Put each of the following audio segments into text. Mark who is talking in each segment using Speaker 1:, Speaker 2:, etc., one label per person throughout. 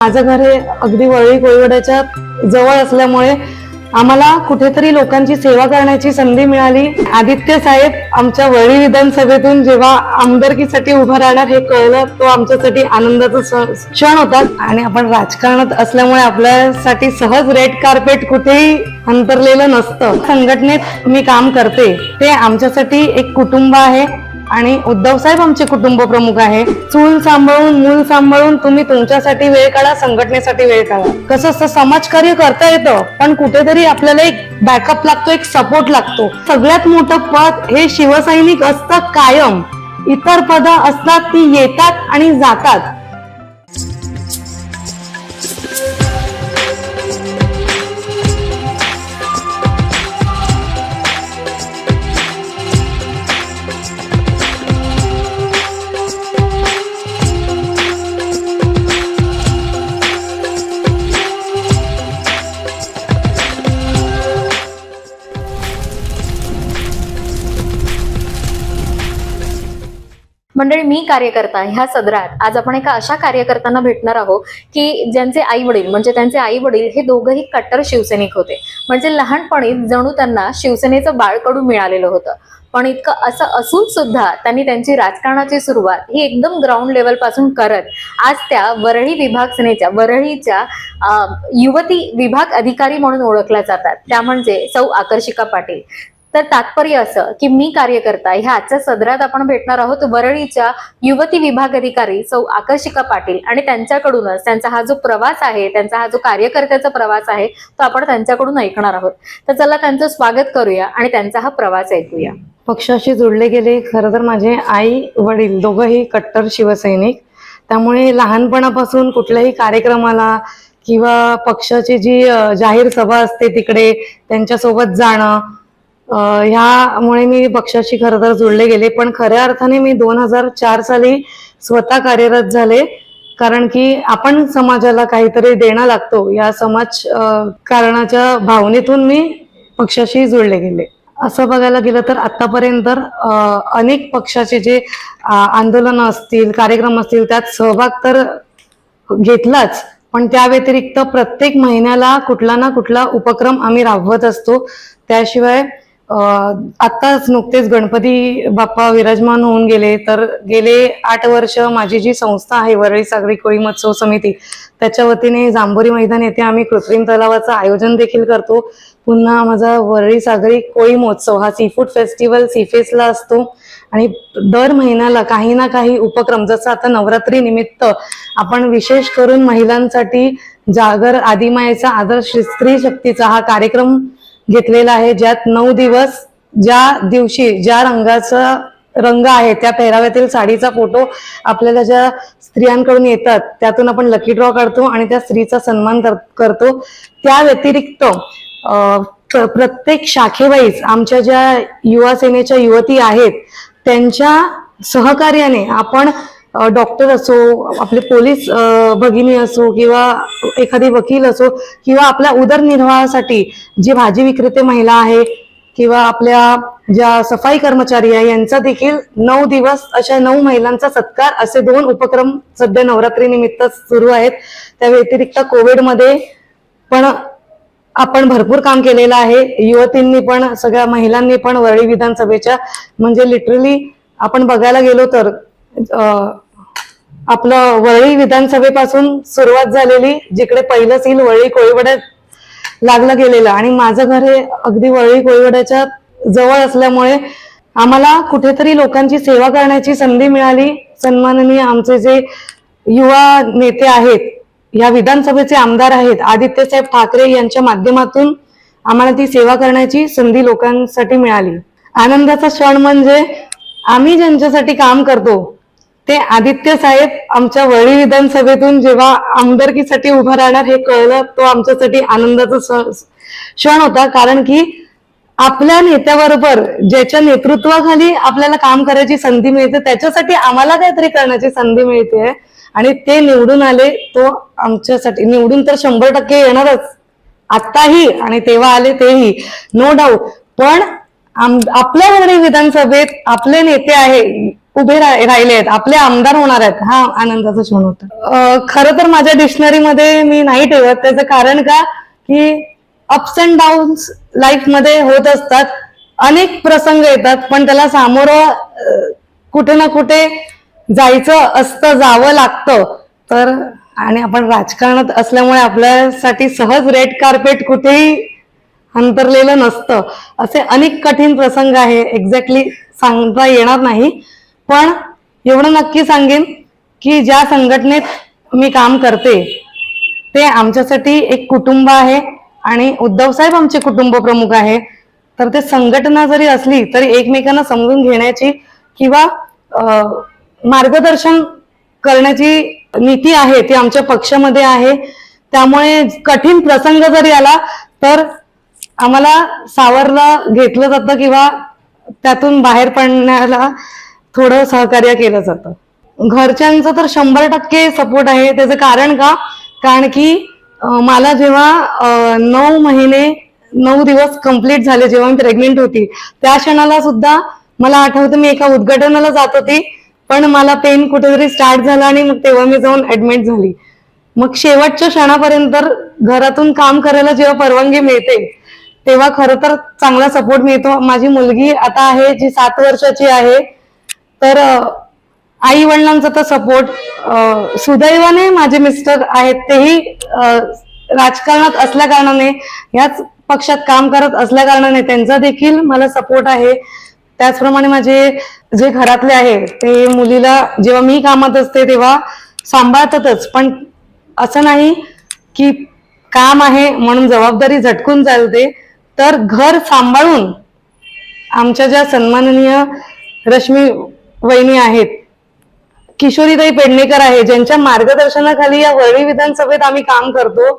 Speaker 1: माझं घर हे अगदी वरळी कोळीवाड्याच्या जवळ असल्यामुळे आम्हाला कुठेतरी लोकांची सेवा करण्याची संधी मिळाली। आदित्य साहेब आमच्या वरळी विधानसभेतून जेव्हा आमदारकीसाठी उभं राहणार हे कळलं, तो आमच्यासाठी आनंदाचा क्षण होता। आणि आपण राजकारणात असल्यामुळे आपल्यासाठी सहज रेड कार्पेट कुठेही अंतरलेलं नसतं। संघटनेत मी काम करते ते आमच्यासाठी एक कुटुंब आहे आणि उद्धव साहेब आमचे कुटुंब प्रमुख आहे। चूल सांभाळून मूल सांभाळून तुम्ही तुमच्यासाठी वेळ काढा, संघटनेसाठी वेळ काढा। कसं असतं, समाजकार्य करता येतं पण कुठेतरी आपल्याला एक बॅकअप लागतो, एक सपोर्ट लागतो। सगळ्यात मोठं पद हे शिवसैनिक असतं कायम, इतर पद असतात ती येतात आणि जातात।
Speaker 2: मंडळी, मी कार्यकर्ता ह्या सदरात आज आपण एका अशा कार्यकर्त्यांना भेटणार आहोत की ज्यांचे आई वडील म्हणजे त्यांचे आई वडील हे दोघंही कट्टर शिवसैनिक होते। म्हणजे लहानपणी जणू त्यांना शिवसेनेचं बाळकडू मिळालेलं होतं। पण इतकं असं असून सुद्धा त्यांनी त्यांची राजकारणाची सुरुवात ही एकदम ग्राउंड लेवल पासून करत आज त्या वरळी विभाग सेनेच्या वरळीच्या युवती विभाग अधिकारी म्हणून ओळखल्या जातात, त्या म्हणजे सौ आकर्षिका पाटील। तर तात्पर्य असं की मी कार्यकर्ता ह्या आजच्या सदरात आपण भेटणार आहोत वरळीच्या युवती विभाग अधिकारी सौ आकर्षिका पाटील, आणि त्यांच्याकडूनच त्यांचा हा जो प्रवास आहे, त्यांचा हा जो कार्यकर्त्याचा प्रवास आहे तो आपण त्यांच्याकडून ऐकणार आहोत। तर चला त्यांचं स्वागत करूया आणि त्यांचा हा प्रवास ऐकूया।
Speaker 1: पक्षाशी जोडले गेले खरं तर माझे आई वडील दोघंही कट्टर शिवसैनिक, त्यामुळे लहानपणापासून कुठल्याही कार्यक्रमाला किंवा पक्षाची जी जाहीर सभा असते तिकडे त्यांच्यासोबत जाणं, ह्यामुळे मी पक्षाशी खरं तर जोडले गेले। पण खऱ्या अर्थाने मी 2004 साली स्वतः कार्यरत झाले, कारण की आपण समाजाला काहीतरी देणं लागतो या समाज कारणाच्या भावनेतून मी पक्षाशी जोडले गेले। असं बघायला गेलं तर आतापर्यंत अनेक पक्षाचे जे आंदोलन असतील, कार्यक्रम असतील त्यात सहभाग तर घेतलाच, पण त्या व्यतिरिक्त प्रत्येक महिन्याला कुठला ना कुठला उपक्रम आम्ही राबवत असतो। त्याशिवाय आत्ताच नुकतेच गणपती बाप्पा विराजमान होऊन गेले, तर गेले 8 वर्ष माझी जी संस्था आहे वरळी सागरी कोळी महोत्सव समिती, त्याच्या वतीने जांभोरी मैदान येथे आम्ही कृत्रिम तलावाचं आयोजन देखील करतो। पुन्हा माझा वरळी सागरी कोळी महोत्सव हा सीफूड फेस्टिवल सीफेसला असतो आणि दर महिन्याला काही ना काही उपक्रम, जसं आता नवरात्री निमित्त आपण विशेष करून महिलांसाठी जागर आदिमायेचा आदर्श स्त्री शक्तीचा हा कार्यक्रम घेतलेला आहे, ज्यात 9 दिवस ज्या दिवशी ज्या रंगाचा रंग आहे त्या पेहराव्यातील साडीचा फोटो आपल्याला ज्या स्त्रियांकडून येतात त्यातून आपण लकी ड्रॉ काढतो आणि त्या स्त्रीचा सन्मान करतो। त्या व्यतिरिक्त प्रत्येक शाखेवाईज आमच्या ज्या युवा सेनेच्या युवती आहेत त्यांच्या सहकार्याने आपण डॉक्टर असो, आपले पोलीस भगिनी असो किंवा एखादी वकील असो किंवा आपल्या उदरनिर्वाहासाठी जी भाजी विक्रेते महिला आहे किंवा आपल्या ज्या सफाई कर्मचारी आहे यांचा देखील 9 दिवस अशा 9 महिलांचा सत्कार असे 2 उपक्रम सध्या नवरात्री निमित्त सुरू आहेत। त्या व्यतिरिक्त कोविडमध्ये पण आपण भरपूर काम केलेलं आहे। युवतींनी पण, सगळ्या महिलांनी पण वरळी विधानसभेच्या म्हणजे लिटरली आपण बघायला गेलो तर आपलं वरळी विधानसभेपासून सुरुवात झालेली, जिकडे पहिलं सील वरळी कोळीवाड्यात लागलं गेलेलं, आणि माझं घर हे अगदी वरळी कोळीवाड्याच्या जवळ असल्यामुळे आम्हाला कुठेतरी लोकांची सेवा करण्याची संधी मिळाली। सन्माननीय आमचे जे युवा नेते आहेत, या विधानसभेचे आमदार आहेत आदित्यसाहेब ठाकरे यांच्या माध्यमातून आम्हाला ती सेवा करण्याची संधी लोकांसाठी मिळाली। आनंदाचा क्षण म्हणजे आम्ही ज्यांच्यासाठी काम करतो ते आदित्य साहेब आमच्या वरळी विधानसभेतून जेव्हा आमदारकीसाठी उभं राहणार हे कळलं, तो आमच्यासाठी आनंदाचा क्षण होता। कारण की आपल्या नेत्याबरोबर ज्याच्या नेतृत्वाखाली आपल्याला काम करायची संधी मिळते त्याच्यासाठी आम्हाला काहीतरी करण्याची संधी मिळते, आणि ते निवडून आले। तो आमच्यासाठी निवडून तर 100% येणारच आताही आणि तेव्हा आले तेही, नो डाऊट। पण आपल्या वरळी विधानसभेत आपले नेते आहे उभे राहिले आहेत, आपले आमदार होणार आहेत, हा आनंदाचा क्षण होता. खरं तर माझ्या डिक्शनरीमध्ये मी नाही ठेवत. त्याचं कारण का की अप्स अँड डाऊन्स लाईफ मध्ये होत असतात, अनेक प्रसंग येतात, पण त्याला सामोरं कुठे ना कुठे जायचं असतं, जावं लागतं. तर आणि आपण राजकारणात असल्यामुळे आपल्यासाठी सहज रेड कार्पेट कुठेही अंतरलेलं नसतं. असे अनेक कठीण प्रसंग आहे, एक्झॅक्टली सांगता येणार नाही. पण एवढं नक्की सांगेन की ज्या संघटनेत मी काम करते ते आमच्यासाठी एक कुटुंब आहे आणि उद्धव साहेब आमचे कुटुंब प्रमुख आहे. तर ते संघटना जरी असली तरी एकमेकांना समजून घेण्याची किंवा मार्गदर्शन करण्याची नीती आहे ती आमच्या पक्षामध्ये आहे. त्यामुळे कठीण प्रसंग जरी आला तर आम्हाला सावरलं घेतलं जातं किंवा त्यातून बाहेर पडण्याला थोडं सहकार्य केलं जातं. घरच्यांचा तर 100% सपोर्ट आहे. त्याचं कारण का, कारण की मला जेव्हा 9 महिने 9 दिवस कंप्लीट झाले, जेव्हा मी प्रेग्नेंट होती, त्या क्षणाला सुद्धा मला आठवतं मी एका उद्घाटनाला जात होती, पण मला पेन कुठेतरी स्टार्ट झाला आणि मग तेव्हा मी जाऊन ऍडमिट झाली. मग शेवटच्या क्षणापर्यंत घरातून काम करायला जेव्हा परवानगी मिळते तेव्हा खरं तर चांगला सपोर्ट मिळतो. माझी मुलगी आता आहे जी 7 वर्षाची आहे. तर आई वडिलांचा तर सपोर्ट, सुदैवाने माझे मिस्टर आहेत तेही राजकारणात असल्या कारणाने, याच पक्षात काम करत असल्या कारणाने त्यांचा देखील मला सपोर्ट आहे. त्याचप्रमाणे माझे जे घरातले आहे ते मुलीला जेव्हा मी कामात असते तेव्हा सांभाळतातच, पण असं नाही की काम आहे म्हणून जबाबदारी झटकून चालते. तर घर सांभाळून आमच्या ज्या सन्माननीय रश्मी वहिनी आहेत, किशोरीताई पेडणेकर आहे, ज्यांच्या मार्गदर्शनाखाली या वरळी विधानसभेत आम्ही काम करतो,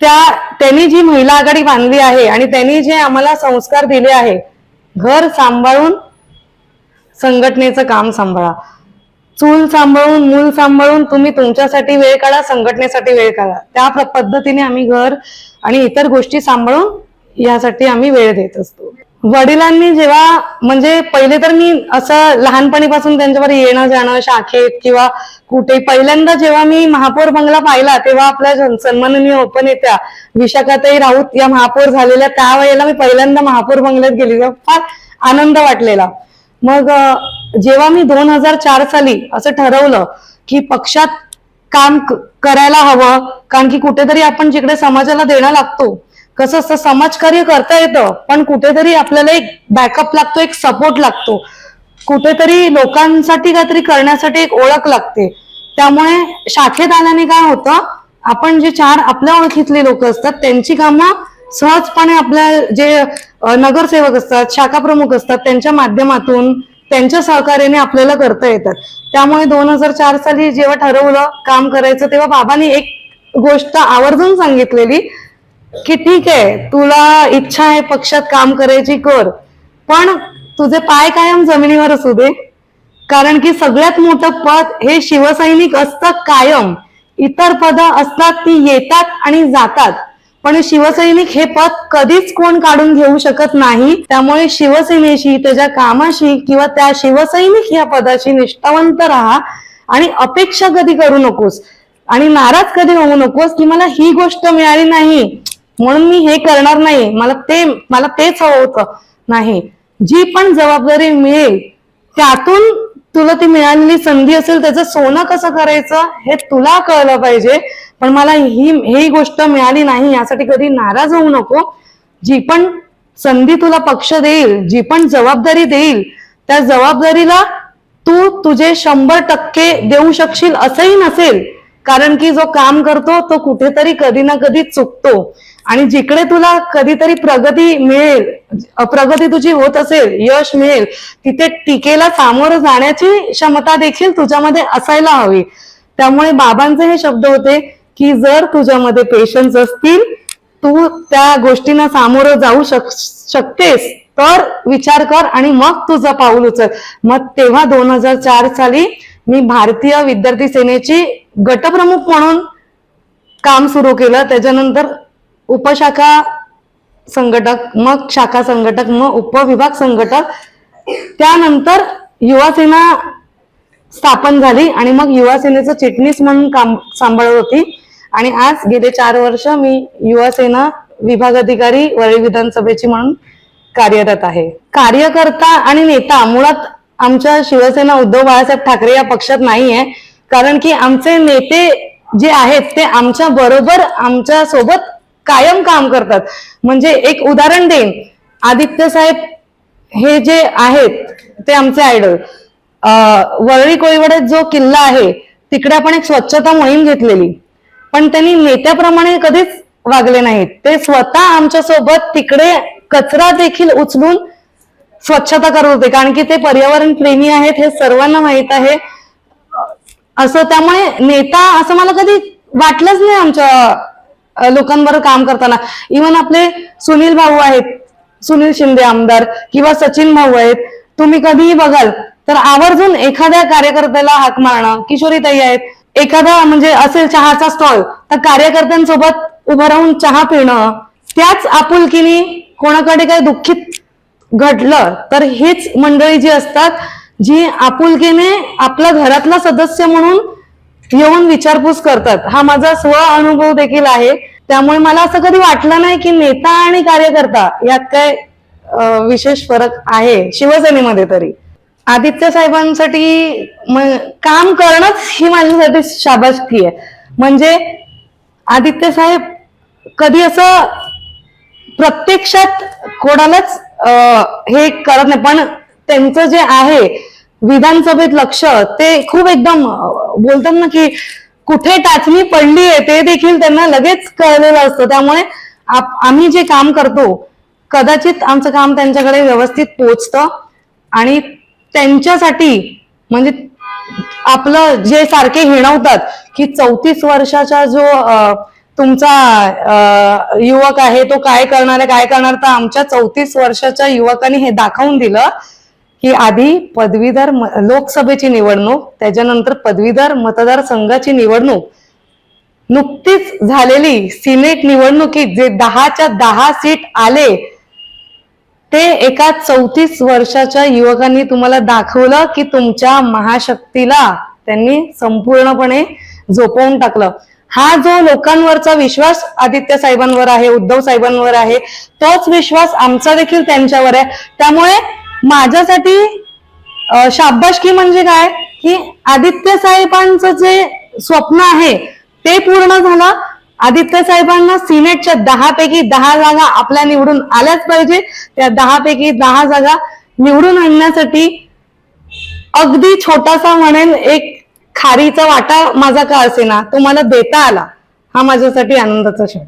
Speaker 1: त्यांनी जी महिला आघाडी बांधली आहे आणि त्यांनी जे आम्हाला संस्कार दिले आहे, घर सांभाळून संघटनेचं काम सांभाळा, चूल सांभाळून मूल सांभाळून तुम्ही तुमच्यासाठी वेळ काढा, संघटनेसाठी वेळ काढा. त्या पद्धतीने आम्ही घर आणि इतर गोष्टी सांभाळून यासाठी आम्ही वेळ देत असतो. वडिलांनी जेव्हा, म्हणजे पहिले तर मी असं लहानपणीपासून त्यांच्यावर येणं जाणं शाखेत किंवा कुठे, पहिल्यांदा जेव्हा मी महापौर बंगला पाहिला तेव्हा आपल्या सन्माननीय उपनेत्या विशाखाताई राऊत या महापौर झालेल्या, त्यावेळेला मी पहिल्यांदा महापौर बंगल्यात गेली, फार आनंद वाटलेला. मग जेव्हा मी 2004 साली असं ठरवलं की पक्षात काम करायला हवं, कारण की कुठेतरी आपण जिकडे समाजाला देणं लागतो, कसं असतं समाजकार्य करता येतं पण कुठेतरी आपल्याला एक बॅकअप लागतो, एक सपोर्ट लागतो, कुठेतरी लोकांसाठी काहीतरी करण्यासाठी एक ओळख लागते. त्यामुळे शाखेत आल्याने काय होतं, आपण जे 4 आपल्या ओळखीतले लोक असतात त्यांची कामं सहजपणे आपल्या जे नगरसेवक असतात, शाखा प्रमुख असतात, त्यांच्या माध्यमातून त्यांच्या सहकार्याने आपल्याला करता येतात. त्यामुळे 2004 साली जेव्हा ठरवलं काम करायचं तेव्हा बाबांनी एक गोष्ट आवर्जून सांगितलेली की ठीक आहे, तुला इच्छा आहे पक्षात काम करायची, कर, पण तुझे पाय कायम जमिनीवर असू दे, कारण की सगळ्यात मोठं पद हे शिवसैनिक असतं कायम. इतर पद असतात ती येतात आणि जातात, पण शिवसैनिक हे पद कधीच कोण काढून घेऊ शकत नाही. त्यामुळे शिवसेनेशी, त्याच्या कामाशी किंवा त्या शिवसैनिक या पदाशी निष्ठावंत राहा आणि अपेक्षा कधी करू नकोस आणि नाराज कधी होऊ नकोस की मला ही गोष्ट मिळाली नाही म्हणून मी हे करणार नाही, मला तेच हवं होतं. नाही, जी पण जबाबदारी मिळेल त्यातून तुला ती मिळालेली संधी असेल त्याचं सोनं कसं करायचं हे तुला कळलं पाहिजे. पण मला ही गोष्ट मिळाली नाही यासाठी कधी नाराज होऊ नको. जी पण संधी तुला पक्ष देईल, जी पण जबाबदारी देईल, त्या जबाबदारीला तू तुझे 100% देऊ शकशील असंही नसेल, कारण की जो काम करतो तो कुठेतरी कधी ना कधी चुकतो आणि जिकडे तुला कधीतरी प्रगती मिळेल, प्रगती तुझी होत असेल, यश मिळेल, तिथे टीकेला सामोरं जाण्याची क्षमता देखील तुझ्यामध्ये असायला हवी. त्यामुळे बाबांचे हे शब्द होते की जर तुझ्यामध्ये पेशन्स असतील, तू त्या गोष्टींना सामोरं जाऊ शकतेस तर विचार कर आणि मग तुझं पाऊल उचल. मग तेव्हा 2004 साली मी भारतीय विद्यार्थी सेनेची गटप्रमुख म्हणून काम सुरू केलं. त्याच्यानंतर उपशाखा संघटक, मग शाखा संघटक, मग उपविभाग संघटक, त्यानंतर युवा सेना स्थापन झाली आणि मग युवा सेनेचं चिटणीस म्हणून काम सांभाळत होती आणि आज गेले 4 वर्ष मी युवा सेना विभाग अधिकारी वरळी विधानसभेची म्हणून कार्यरत आहे. कार्यकर्ता आणि नेता मुळात आमच्या शिवसेना उद्धव बाळासाहेब ठाकरे या पक्षात नाहीये, कारण की आमचे नेते जे आहेत ते आमच्या बरोबर आमच्या सोबत कायम काम करतात. म्हणजे एक उदाहरण देईन, आदित्य साहेब हे जे आहेत ते आमचे आयडल. वरळी कोळीवाड्यात जो किल्ला आहे तिकडे आपण एक स्वच्छता मोहीम घेतलेली, पण त्यांनी नेत्याप्रमाणे कधीच वागले नाहीत. ते स्वतः आमच्या सोबत तिकडे कचरा देखील उचलून स्वच्छता करत होते, कारण की ते पर्यावरण प्रेमी आहेत हे सर्वांना माहित आहे. असं त्यामुळे नेता असं मला कधी वाटलंच नाही आमच्या लोकांबरोबर काम करताना. इव्हन आपले सुनील भाऊ आहेत, सुनील शिंदे आमदार किंवा सचिन भाऊ आहेत, तुम्ही कधीही बघाल तर आवर्जून एखाद्या कार्यकर्त्याला हाक मारणं. किशोरीताई आहेत, एखादा म्हणजे असेल चहाचा स्टॉल तर कार्यकर्त्यांसोबत उभं राहून चहा पिणं. त्याच आपुलकीने कोणाकडे काही दुःखित घडलं तर हीच मंडळी जी असतात जी आपुलकीने आपला घरातला सदस्य म्हणून येऊन विचारपूस करतात. हा माझा स्व अनुभव देखील आहे. त्यामुळे मला असं कधी वाटलं नाही की नेता आणि कार्यकर्ता यात काय विशेष फरक आहे शिवसेनेमध्ये. तरी आदित्य साहेबांसाठी काम करणंच ही माझ्यासाठी शाबासकी आहे. म्हणजे आदित्य साहेब कधी असं प्रत्यक्षात कोणालाच हे करत नाही, पण त्यांचं जे आहे विधानसभेत लक्ष ते खूप एकदम बोलतात ना की कुठे टाचणी पडली आहे ते देखील त्यांना लगेच कळलेलं असतं. त्यामुळे आम्ही जे काम करतो कदाचित आमचं काम त्यांच्याकडे व्यवस्थित पोचतं आणि त्यांच्यासाठी म्हणजे आपलं जे सारखे हिणवतात की 34 वर्षाचा जो तुमचा युवक आहे तो काय करणार आहे काय करणार, तर आमच्या 34 वर्षाच्या युवकांनी हे दाखवून दिलं की आधी पदवीधर लोकसभेची निवडणूक, त्याच्यानंतर पदवीधर मतदारसंघाची निवडणूक, नुकतीच झालेली सिनेट निवडणुकीत जे 10च्या 10 सीट आले ते एका 34 वर्षाच्या युवकांनी तुम्हाला दाखवलं की तुमच्या महाशक्तीला त्यांनी संपूर्णपणे झोपवून टाकलं. हा जो लोकांवरचा विश्वास आदित्य साहेबांवर आहे, उद्धव साहेबांवर आहे, तोच विश्वास आमचा देखील त्यांच्यावर आहे. त्यामुळे माझ्यासाठी शाबासकी म्हणजे काय की आदित्य साहेबांचं जे स्वप्न आहे ते पूर्ण झालं. आदित्य साहेबांना सिनेटच्या 10 पैकी 10 जागा आपल्या निवडून आल्याच पाहिजे. त्या 10 पैकी 10 जागा निवडून आणण्यासाठी अगदी छोटासा म्हणेन एक खारीचा वाटा माझा का असेना तो मला देता आला, हा माझ्यासाठी आनंदाचा क्षण.